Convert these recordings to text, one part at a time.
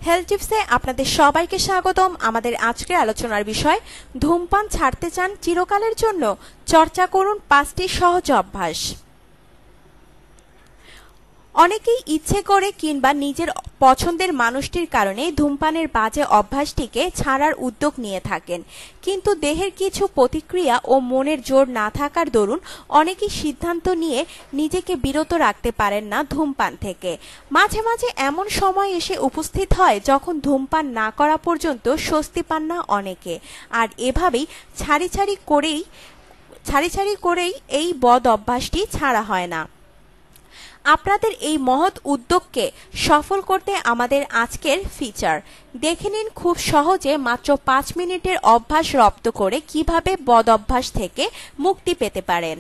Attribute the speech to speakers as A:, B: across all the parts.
A: Health টিপসে আপনাদের সবাইকে স্বাগতম। আমাদের আজকের আলোচনার বিষয় ধূমপান ছাড়তে চান চিরকালের জন্য, চর্চা করুন 5টি সহজ অভ্যাস। অনেকেই ইচ্ছে করে কিংবা নিজের পছন্দের মানুষটির কারণে ধূমপানের বাজে অভ্যাসটিকে ছাড়ার উদ্যোগ নিয়ে থাকেন, কিন্তু দেহের কিছু প্রতিক্রিয়া ও মনের জোর না থাকার দরুন অনেকেই সিদ্ধান্ত নিয়ে নিজেকে বিরত রাখতে পারেন না ধূমপান থেকে। মাঝে মাঝে এমন সময় এসে উপস্থিত হয় যখন ধূমপান না করা পর্যন্ত স্বস্তি পান না অনেকে, আর এভাবেই ছাড়ি ছাড়ি করেই এই বদ অভ্যাসটি ছাড়া হয় না। আপনাদের এই মহৎ উদ্যোগকে সফল করতে আমাদের আজকের ফিচার দেখে নিন। খুব সহজে মাত্র 5 মিনিটের অভ্যাস রপ্ত করে কিভাবে বদ অভ্যাস থেকে মুক্তি পেতে পারেন।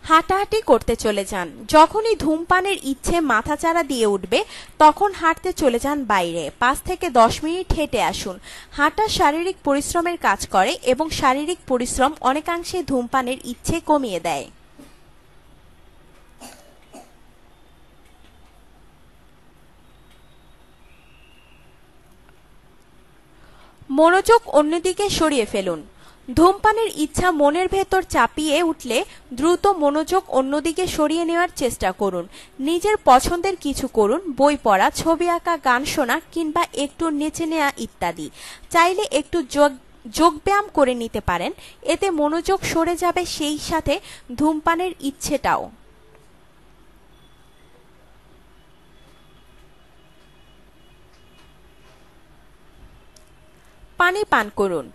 A: হাঁটাহাঁটি করতে চলে যান। যখনই ধূমপানের ইচ্ছে মাথাচাড়া দিয়ে উঠবে তখন হাঁটতে চলে যান বাইরে। 5 থেকে 10 মিনিট হেঁটে আসুন। হাঁটা শারীরিক পরিশ্রমের কাজ করে এবং শারীরিক পরিশ্রম অনেকাংশে ধূমপানের ইচ্ছে কমিয়ে দেয়। মনোযোগ অন্যদিকে সরিয়ে ফেলুন। ধূমপানের ইচ্ছা মনের ভেতর চাপিয়ে উঠলে দ্রুত মনোযোগ অন্যদিকে সরিয়ে নেওয়ার চেষ্টা করুন। নিজের পছন্দের কিছু করুন, বই পড়া, ছবি আঁকা, গান শোনা কিংবা একটু নেচে নেওয়া ইত্যাদি। চাইলে একটু যোগব্যায়াম করে নিতে পারেন, এতে মনোযোগ সরে যাবে, সেই সাথে ধূমপানের ইচ্ছেটাও। পানি পান করুন।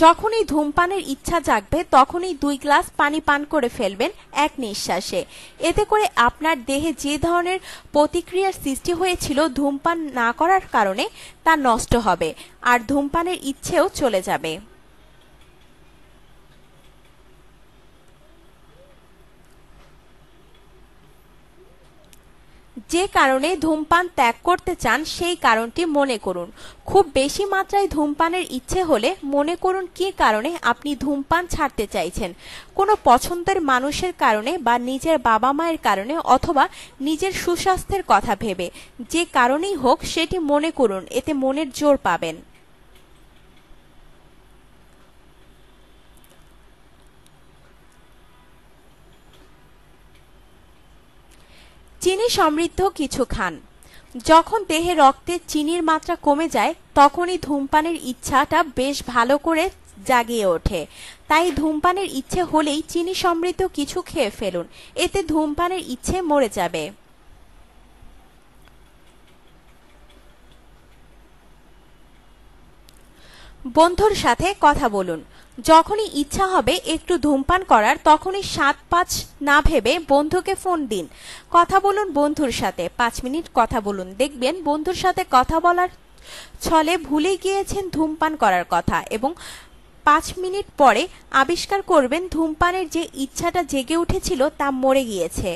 A: যখনই ধূমপানের ইচ্ছা জাগবে তখনই 2 গ্লাস পানি পান করে ফেলবেন এক নিঃশ্বাসে। এতে করে আপনার দেহে যে ধরনের প্রতিক্রিয়ার সৃষ্টি হয়েছিল ধূমপান না করার কারণে তা নষ্ট হবে, আর ধূমপানের ইচ্ছেও চলে যাবে। যে কারণে ধূমপান ত্যাগ করতে চান সেই কারণটি মনে করুন। খুব বেশি মাত্রায় ধূমপানের ইচ্ছে হলে মনে করুন কী কারণে আপনি ধূমপান ছাড়তে চাইছেন। কোনো পছন্দের মানুষের কারণে বা নিজের বাবা মায়ের কারণে অথবা নিজের সুস্বাস্থ্যের কথা ভেবে। যে কারণেই হোক সেটি মনে করুন, এতে মনের জোর পাবেন। চিনি সমৃদ্ধ কিছু খান। যখন দেহে রক্তে চিনির মাত্রা কমে যায় তখনই ধূমপানের ইচ্ছাটা বেশ ভালো করে জাগিয়ে ওঠে। তাই ধূমপানের ইচ্ছে হলেই চিনি সমৃদ্ধ কিছু খেয়ে ফেলুন, এতে ধূমপানের ইচ্ছে মরে যাবে। বন্ধুর সাথে কথা বলুন। যখনই ইচ্ছা হবে একটু ধূমপান করার তখনই 7-5 না ভেবে বন্ধুকে ফোন দিন। কথা বলুন বন্ধুর সাথে, 5 মিনিট কথা বলুন। দেখবেন বন্ধুর সাথে কথা বলার ছলে ভুলে গিয়েছেন ধূমপান করার কথা, এবং 5 মিনিট পরে আবিষ্কার করবেন ধূমপানের যে ইচ্ছাটা জেগে উঠেছিল তা মরে গিয়েছে।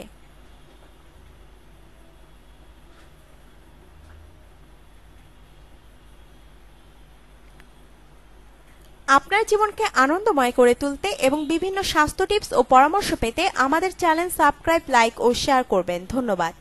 A: আপনার জীবনকে আনন্দময় করে তুলতে এবং বিভিন্ন স্বাস্থ্য টিপস ও পরামর্শ পেতে আমাদের চ্যানেল সাবস্ক্রাইব, লাইক ও শেয়ার করবেন। ধন্যবাদ।